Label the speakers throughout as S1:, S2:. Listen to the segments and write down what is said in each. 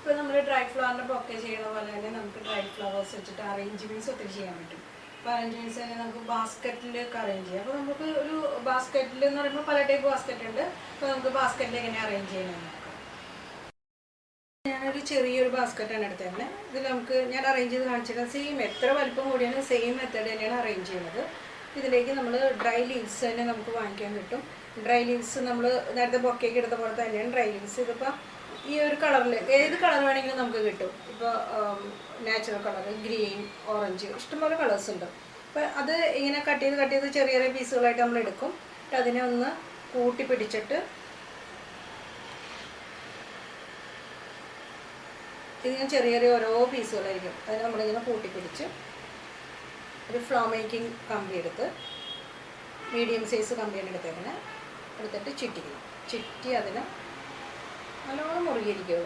S1: ഇപ്പോൾ നമ്മൾ ഡ്രൈ ഫ്ലവറിൻ്റെ ബൊക്കെ ചെയ്യുന്ന പോലെ തന്നെ നമുക്ക് ഡ്രൈ ഫ്ലവേഴ്സ് വെച്ചിട്ട് അറേഞ്ച്മെൻറ്റ്സ് ഒത്തിരി ചെയ്യാൻ പറ്റും. അപ്പോൾ അറേഞ്ച്മെൻറ്റ്സ് തന്നെ നമുക്ക് ബാസ്ക്കറ്റിലൊക്കെ അറേഞ്ച് ചെയ്യാം. അപ്പോൾ നമുക്ക് ഒരു ബാസ്ക്കറ്റിൽ എന്ന് പറയുമ്പോൾ പല ടൈപ്പ് ബാസ്ക്കറ്റ് ഉണ്ട്. അപ്പോൾ നമുക്ക് ബാസ്ക്കറ്റിൽ എങ്ങനെ അറേഞ്ച് ചെയ്യണമെന്ന് നോക്കാം. ഞാനൊരു ചെറിയൊരു ബാസ്ക്കറ്റാണ് എടുത്തത്. ഇതിൽ നമുക്ക് ഞാൻ അറേഞ്ച് ചെയ്ത് കാണിച്ചിട്ട് സെയിം എത്ര വലിപ്പം കൂടിയാണ് സെയിം മെത്തേഡ് തന്നെയാണ് അറേഞ്ച് ചെയ്യുന്നത്. ഇതിലേക്ക് നമ്മൾ ഡ്രൈ ലീവ്സ് തന്നെ നമുക്ക് വാങ്ങിക്കാൻ കിട്ടും. ഡ്രൈ ലീവ്സ് നമ്മൾ നേരത്തെ ബൊക്കേക്ക് എടുത്ത പോലെ തന്നെയാണ് ഡ്രൈ ലീവ്സ്. ഇതിപ്പോൾ ഈ ഒരു കളറിൽ ഏത് കളർ വേണമെങ്കിലും നമുക്ക് കിട്ടും. ഇപ്പോൾ നാച്ചുറൽ കളർ, ഗ്രീൻ, ഓറഞ്ച്, ഇഷ്ടംപോലെ കളേഴ്സ് ഉണ്ട്. അപ്പോൾ അത് ഇങ്ങനെ കട്ട് ചെയ്ത് ചെറിയ ചെറിയ പീസുകളായിട്ട് നമ്മൾ എടുക്കും. അതിനെ ഒന്ന് കൂട്ടി പിടിച്ചിട്ട് ഇതിങ്ങനെ ചെറിയ ചെറിയ ഓരോ പീസുകളായിരിക്കും. അതിനെ നമ്മളിങ്ങനെ കൂട്ടിപ്പിടിച്ച് ഒരു ഫ്ലോ മേക്കിംഗ് കമ്പി എടുത്ത് മീഡിയം സൈസ് കമ്പിയാണ് എടുത്തേക്കുന്നത്. എടുത്തിട്ട് ചുറ്റി അതിന് നല്ലോണം മുറുകിയിരിക്കുക.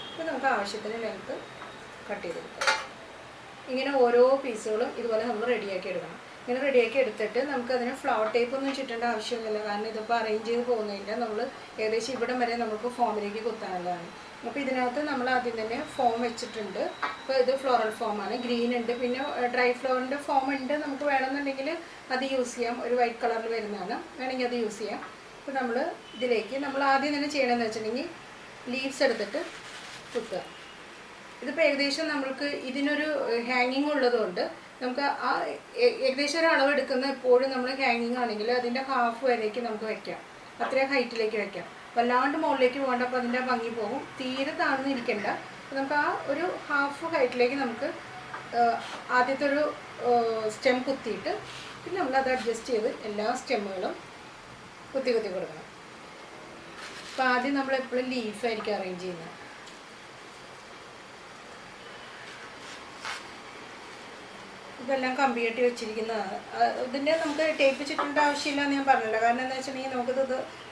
S1: അപ്പോൾ നമുക്ക് ആവശ്യത്തിന് ലെങ്ത്ത് കട്ട് ചെയ്തെടുക്കാം. ഇങ്ങനെ ഓരോ പീസുകളും ഇതുപോലെ നമ്മൾ റെഡിയാക്കി എടുക്കണം. ഇങ്ങനെ റെഡിയാക്കി എടുത്തിട്ട് നമുക്കതിന് ഫ്ലവർ ടേപ്പ് ഒന്നും ചുറ്റേണ്ട ആവശ്യമൊന്നുമില്ല. കാരണം ഇതിപ്പോൾ അറേഞ്ച് ചെയ്ത് പോകുന്നതിൻ്റെ നമ്മൾ ഏകദേശം ഇവിടം വരെ നമുക്ക് ഫോമിലേക്ക് കുത്താനുള്ളതാണ്. അപ്പോൾ ഇതിനകത്ത് നമ്മൾ ആദ്യം തന്നെ ഫോം വെച്ചിട്ടുണ്ട്. അപ്പോൾ ഇത് ഫ്ലോറൽ ഫോമാണ്, ഗ്രീൻ ഉണ്ട്, പിന്നെ ഡ്രൈ ഫ്ലവറിൻ്റെ ഫോം ഉണ്ട്. നമുക്ക് വേണമെന്നുണ്ടെങ്കിൽ അത് യൂസ് ചെയ്യാം. ഒരു വൈറ്റ് കളറിൽ വരുന്നതാണ്, വേണമെങ്കിൽ അത് യൂസ് ചെയ്യാം. അപ്പോൾ നമ്മൾ ഇതിലേക്ക് നമ്മൾ ആദ്യം തന്നെ ചെയ്യണമെന്ന് വെച്ചിട്ടുണ്ടെങ്കിൽ ലീവ്സ് എടുത്തിട്ട് കുത്തുക. ഇതിപ്പോൾ ഏകദേശം നമ്മൾക്ക് ഇതിനൊരു ഹാങ്ങിങ് ഉള്ളതുകൊണ്ട് നമുക്ക് ആ ഏകദേശം ഒരു അളവ് എടുക്കുന്ന എപ്പോഴും നമ്മൾ ഹാങ്ങിങ് ആണെങ്കിൽ അതിൻ്റെ ഹാഫ് വരേക്ക് നമുക്ക് വയ്ക്കാം. അത്രയും ഹൈറ്റിലേക്ക് വയ്ക്കാം. വല്ലാണ്ട് മുകളിലേക്ക് പോകേണ്ട, അപ്പോൾ അതിൻ്റെ ഭംഗി പോകും. തീരെ താഴ്ന്നിരിക്കേണ്ട. അപ്പോൾ നമുക്ക് ആ ഒരു ഹാഫ് ഹൈറ്റിലേക്ക് നമുക്ക് ആദ്യത്തെ ഒരു സ്റ്റെം കുത്തിയിട്ട് പിന്നെ നമ്മളത് അഡ്ജസ്റ്റ് ചെയ്ത് എല്ലാ സ്റ്റെമ്മുകളും കുത്തി കൊടുക്കണം. അപ്പോൾ ആദ്യം നമ്മൾ എപ്പോഴും ലീഫായിരിക്കും അറേഞ്ച് ചെയ്യുന്നത്. ഇതെല്ലാം കമ്പി കെട്ടി വെച്ചിരിക്കുന്നതാണ്. ഇതിൻ്റെ നമുക്ക് ടേപ്പ് ചുറ്റേണ്ട ആവശ്യമില്ല എന്ന് ഞാൻ പറഞ്ഞില്ല. കാരണം എന്താ വെച്ചിട്ടുണ്ടെങ്കിൽ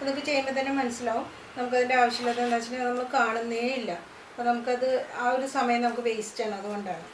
S1: നമുക്ക് ചെയ്യുമ്പോൾ തന്നെ മനസ്സിലാവും നമുക്കതിൻ്റെ ആവശ്യമില്ലാത്ത എന്താ വെച്ചിട്ടുണ്ടെങ്കിൽ നമ്മൾ കാണുന്നേ ഇല്ല. അപ്പോൾ നമുക്കത് ആ ഒരു സമയം നമുക്ക് വേസ്റ്റാണ്. അതുകൊണ്ടാണ്.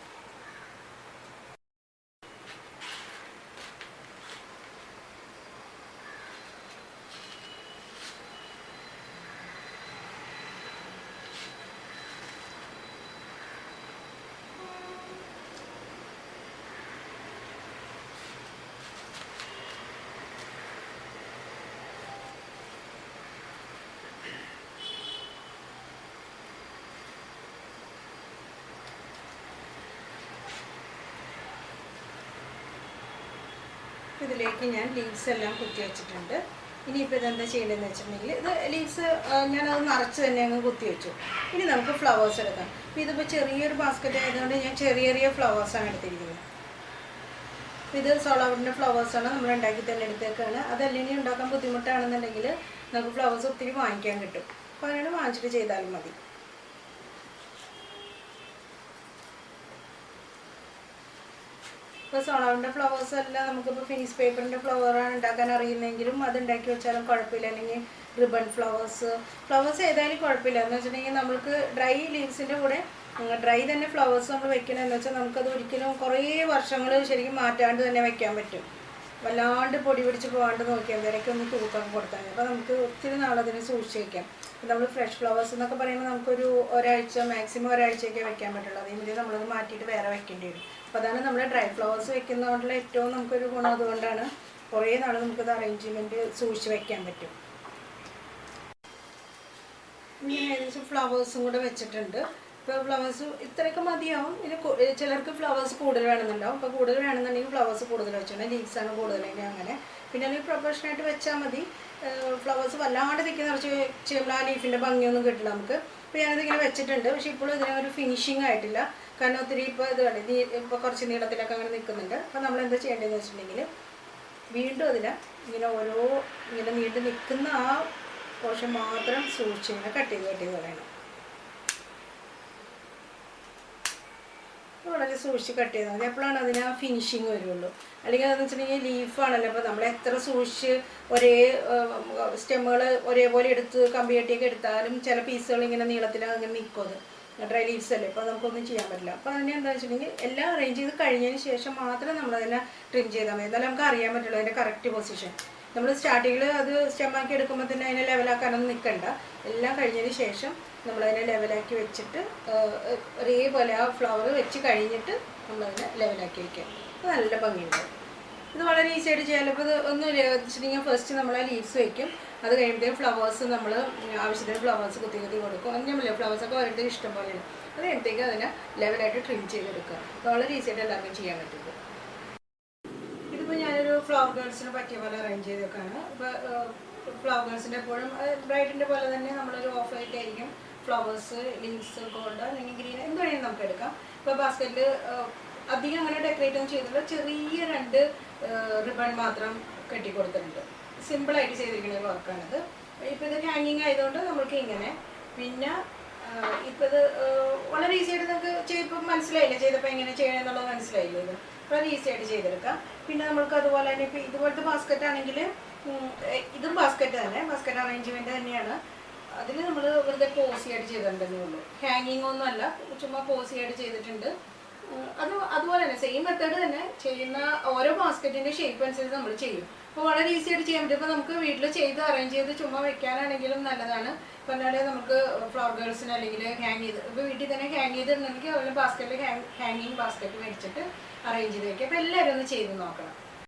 S1: ഇതിലേക്ക് ഞാൻ ലീവ്സ് എല്ലാം കുത്തി വെച്ചിട്ടുണ്ട്. ഇനിയിപ്പോൾ ഇതെന്താ ചെയ്യേണ്ടതെന്ന് വെച്ചിട്ടുണ്ടെങ്കിൽ ഇത് ലീവ്സ് ഞാനത് നിറച്ച് തന്നെ അങ്ങ് കുത്തി വെച്ചു. ഇനി നമുക്ക് ഫ്ലവേഴ്സ് എടുക്കാം. അപ്പോൾ ഇതിപ്പോൾ ചെറിയൊരു ബാസ്ക്കറ്റ് ആയതുകൊണ്ട് ഞാൻ ചെറിയ ഫ്ലവേഴ്സാണ് എടുത്തിരിക്കുന്നത്. ഇത് സോളാവുഡിൻ്റെ ഫ്ലവേഴ്സാണ് നമ്മൾ ഉണ്ടാക്കി തന്നെ എടുത്തേക്കാണ്. അതല്ലെങ്കിൽ ഉണ്ടാക്കാൻ ബുദ്ധിമുട്ടാണെന്നുണ്ടെങ്കിൽ നമുക്ക് ഫ്ലവേഴ്സ് ഒത്തിരി വാങ്ങിക്കാൻ കിട്ടും. അപ്പോൾ അതിനാണ് വാങ്ങിച്ചിട്ട് ചെയ്താലും മതി. ഇപ്പോൾ സോളാവിൻ്റെ ഫ്ലവേഴ്സ് എല്ലാം നമുക്കിപ്പോൾ ഫിനിഷ് പേപ്പറിൻ്റെ ഫ്ലവറാണ് ഉണ്ടാക്കാൻ അറിയുന്നെങ്കിലും അത് ഉണ്ടാക്കി വെച്ചാലും കുഴപ്പമില്ല. അല്ലെങ്കിൽ റിബൺ ഫ്ലവേഴ്സ് ഏതായാലും കുഴപ്പമില്ല. എന്ന് വെച്ചിട്ടുണ്ടെങ്കിൽ നമുക്ക് ഡ്രൈ ലീവ്സിൻ്റെ കൂടെ ഡ്രൈ തന്നെ ഫ്ലവേഴ്സ് നമ്മൾ വെക്കണമെന്ന് വെച്ചാൽ നമുക്കത് ഒരിക്കലും കുറേ വർഷങ്ങൾ ശരിക്കും മാറ്റാണ്ട് തന്നെ വെക്കാൻ പറ്റും. വല്ലാണ്ട് പൊടി പിടിച്ച് പോകാണ്ട് നോക്കിയാൽ ഇടയ്ക്ക് ഒന്ന് തൂക്കം കൊടുത്താൽ അപ്പോൾ നമുക്ക് ഒത്തിരി നാളതിനെ സൂക്ഷിച്ച് വയ്ക്കാം. നമ്മൾ ഫ്രഷ് ഫ്ലവേഴ്സ് എന്നൊക്കെ പറയുമ്പോൾ നമുക്കൊരു ഒരാഴ്ച മാക്സിമം ഒരാഴ്ചയൊക്കെ വെക്കാൻ പറ്റുള്ളൂ. അതേമാതിരി നമ്മളത് മാറ്റിയിട്ട് വേറെ വെക്കേണ്ടി വരും. അപ്പോൾ അതാണ് നമ്മൾ ഡ്രൈ ഫ്ലവേഴ്സ് വെക്കുന്നതുകൊണ്ടുള്ള ഏറ്റവും നമുക്കൊരു ഗുണം. അതുകൊണ്ടാണ് കുറേ നാൾ നമുക്കത് അറേഞ്ച്മെൻറ്റ് സൂക്ഷിച്ച് വയ്ക്കാൻ പറ്റും. ഇങ്ങനെ ഏകദേശം ഫ്ലവേഴ്സും കൂടെ വെച്ചിട്ടുണ്ട്. ഇപ്പോൾ ഫ്ലവേഴ്സ് ഇത്രയൊക്കെ മതിയാവും. ഇനി ചിലർക്ക് ഫ്ലവേഴ്സ് കൂടുതൽ വേണമെന്നുണ്ടാവും. അപ്പോൾ കൂടുതൽ വേണമെന്നുണ്ടെങ്കിൽ ഫ്ലവേഴ്സ് കൂടുതൽ വെച്ചിട്ടുണ്ട്. ലീവ്സാണ് കൂടുതലെങ്കിൽ അങ്ങനെ. പിന്നെ അല്ലെങ്കിൽ പ്രൊഫഷനായിട്ട് വെച്ചാൽ മതി. ഫ്ലവേഴ്സ് വല്ലാണ്ട് തിക്കി നിറച്ച് ചെയ്യുമ്പോൾ ആ ലീഫിൻ്റെ ഭംഗിയൊന്നും കിട്ടില്ല നമുക്ക്. അപ്പോൾ ഞാനിതിങ്ങനെ വെച്ചിട്ടുണ്ട്. പക്ഷേ ഇപ്പോഴും ഇതിനൊരു ഫിനിഷിങ് ആയിട്ടില്ല. കാരണം ഒത്തിരി ഇപ്പോൾ ഇത് കണ്ടു ഇപ്പോൾ കുറച്ച് നീളത്തിലൊക്കെ അങ്ങനെ നിൽക്കുന്നുണ്ട്. അപ്പോൾ നമ്മൾ എന്താ ചെയ്യേണ്ടതെന്ന് വെച്ചിട്ടുണ്ടെങ്കിൽ വീണ്ടും അതിനെ ഇങ്ങനെ നീണ്ടു നിൽക്കുന്ന ആ പോർഷൻ മാത്രം സൂക്ഷിച്ച് ഇങ്ങനെ കട്ട് ചെയ്ത് കളയണം. വളരെ സൂക്ഷിച്ച് കട്ട് ചെയ്താൽ മതി. എപ്പോഴാണ് അതിന് ആ ഫിനിഷിങ് വരുള്ളൂ. അല്ലെങ്കിൽ അതെന്ന് വെച്ചിട്ടുണ്ടെങ്കിൽ ലീഫാണല്ലോ. അപ്പോൾ നമ്മൾ എത്ര സൂക്ഷിച്ച് ഒരേ സ്റ്റെമ്മുകൾ ഒരേപോലെ എടുത്ത് കമ്പി കെട്ടിയൊക്കെ എടുത്താലും ചില പീസുകൾ ഇങ്ങനെ നീളത്തിൽ അങ്ങനെ നിൽക്കും. അത് ഡ്രൈ ലീവ്സ് അല്ലേ. അപ്പോൾ നമുക്കൊന്നും ചെയ്യാൻ പറ്റില്ല. അപ്പോൾ അതിനെ എന്താ വെച്ചിട്ടുണ്ടെങ്കിൽ എല്ലാം അറേഞ്ച് ചെയ്ത് കഴിഞ്ഞതിന് ശേഷം മാത്രം നമ്മളതിനെ ട്രിം ചെയ്താൽ മതി. എന്നാലും നമുക്ക് അറിയാൻ പറ്റുള്ളൂ അതിൻ്റെ കറക്റ്റ് പൊസിഷൻ. നമ്മൾ സ്റ്റാർട്ടിങ്ങിൽ അത് സ്റ്റെമ്മാക്കി എടുക്കുമ്പോൾ തന്നെ അതിനെ ലെവലാക്കാനൊന്നും നിൽക്കണ്ട. എല്ലാം കഴിഞ്ഞതിന് ശേഷം നമ്മളതിനെ ലെവലാക്കി വെച്ചിട്ട് ഒരേപോലെ ആ ഫ്ലവർ വെച്ച് കഴിഞ്ഞിട്ട് നമ്മളതിനെ ലെവലാക്കി വയ്ക്കുക. അത് നല്ല ഭംഗിയുണ്ടാവും. ഇത് വളരെ ഈസി ആയിട്ട് ചെയ്യാൻ. ഇപ്പോൾ ഇത് ഒന്നുമില്ല വെച്ചിട്ടുണ്ടെങ്കിൽ ഫസ്റ്റ് നമ്മൾ ആ ലീവ്സ് വയ്ക്കും. അത് കഴിയുമ്പോഴത്തേക്കും ഫ്ലവേഴ്സ് നമ്മൾ ആവശ്യത്തിന് ഫ്ലവേഴ്സ് കുത്തി കൊടുക്കും. അങ്ങനെയല്ലേ, ഫ്ലവേഴ്സൊക്കെ ഓരോരുത്തർ ഇഷ്ടം പോലെയാണ്. അത് കഴിഞ്ഞത്തേക്ക് അതിനെ ലെവലായിട്ട് ട്രിം ചെയ്തെടുക്കുക. വളരെ ഈസി ആയിട്ട് എല്ലാവർക്കും ചെയ്യാൻ പറ്റും. ഇതിപ്പോൾ ഞാനൊരു ഫ്ലവർ ഗേൾസിന് പറ്റിയ പോലെ അറേഞ്ച് ചെയ്തൊക്കെയാണ്. ഇപ്പോൾ ഫ്ലവർ ഗേൾസിൻ്റെ എപ്പോഴും ബ്രൈറ്റിൻ്റെ പോലെ തന്നെ നമ്മളൊരു ഓഫ് വൈറ്റ് ആയിരിക്കും ഫ്ലവേഴ്സ്, ലീവ്സ്, ഗോൾഡ് അല്ലെങ്കിൽ ഗ്രീൻ എന്ത് വേണമെങ്കിലും നമുക്ക് എടുക്കാം. ഇപ്പോൾ ബാസ്ക്കറ്റിൽ അധികം അങ്ങനെ ഡെക്കറേറ്റ് ഒന്നും ചെയ്തില്ല. ചെറിയ 2 റിബൺ മാത്രം കെട്ടി കൊടുത്തിട്ടുണ്ട്. സിമ്പിളായിട്ട് ചെയ്തിരിക്കുന്ന വർക്കാണിത്. ഇപ്പോൾ ഇത് ഹാങ്ങിങ് ആയതുകൊണ്ട് നമ്മൾക്ക് ഇങ്ങനെ. പിന്നെ ഇപ്പോൾ ഇത് വളരെ ഈസി ആയിട്ട് നമുക്ക് ചെയ്തപ്പോൾ മനസ്സിലായില്ലേ, ചെയ്തപ്പോൾ എങ്ങനെ ചെയ്യണം എന്നുള്ളത് മനസ്സിലായില്ലേ. ഇത് വളരെ ഈസി ആയിട്ട് ചെയ്തെടുക്കാം. പിന്നെ നമ്മൾക്ക് അതുപോലെ തന്നെ ഇപ്പോൾ ഇതുപോലത്തെ ബാസ്ക്കറ്റ് ആണെങ്കിൽ ഇതും ബാസ്ക്കറ്റ് തന്നെ, ബാസ്ക്കറ്റ് അറേഞ്ച്മെൻറ്റ് തന്നെയാണ്. അതിൽ നമ്മൾ വെറുതെ പോസിയായിട്ട് ചെയ്തിട്ടുണ്ടെന്നേ ഉള്ളൂ. ഹാങ്ങിങ് ഒന്നും അല്ല, ചുമ്മാ പോസിയായിട്ട് ചെയ്തിട്ടുണ്ട്. അതുപോലെ തന്നെ സെയിം മെത്തേഡ് തന്നെ ചെയ്യുന്ന ഓരോ ബാസ്ക്കറ്റിൻ്റെ ഷേപ്പ് അനുസരിച്ച് നമ്മൾ ചെയ്യും. അപ്പോൾ വളരെ ഈസി ആയിട്ട് ചെയ്യാൻ പറ്റും. ഇപ്പോൾ നമുക്ക് വീട്ടിൽ ചെയ്ത് അറേഞ്ച് ചെയ്ത് ചുമ്മാ വെക്കാനാണെങ്കിലും നല്ലതാണ്. പറഞ്ഞാൽ നമുക്ക് ഫ്ലവർ ഗേൾസിന് അല്ലെങ്കിൽ ഹാങ് ചെയ്ത് ഇപ്പോൾ വീട്ടിൽ തന്നെ ഹാങ് ചെയ്തിട്ടുണ്ടെങ്കിൽ അതുപോലെ ബാസ്ക്കറ്റിൽ ഹാങ്ങിങ് ബാസ്ക്കറ്റ് മേടിച്ചിട്ട് അറേഞ്ച് ചെയ്ത് വയ്ക്കുക. അപ്പോൾ എല്ലാവരും ഒന്ന് ചെയ്ത് നോക്കണം.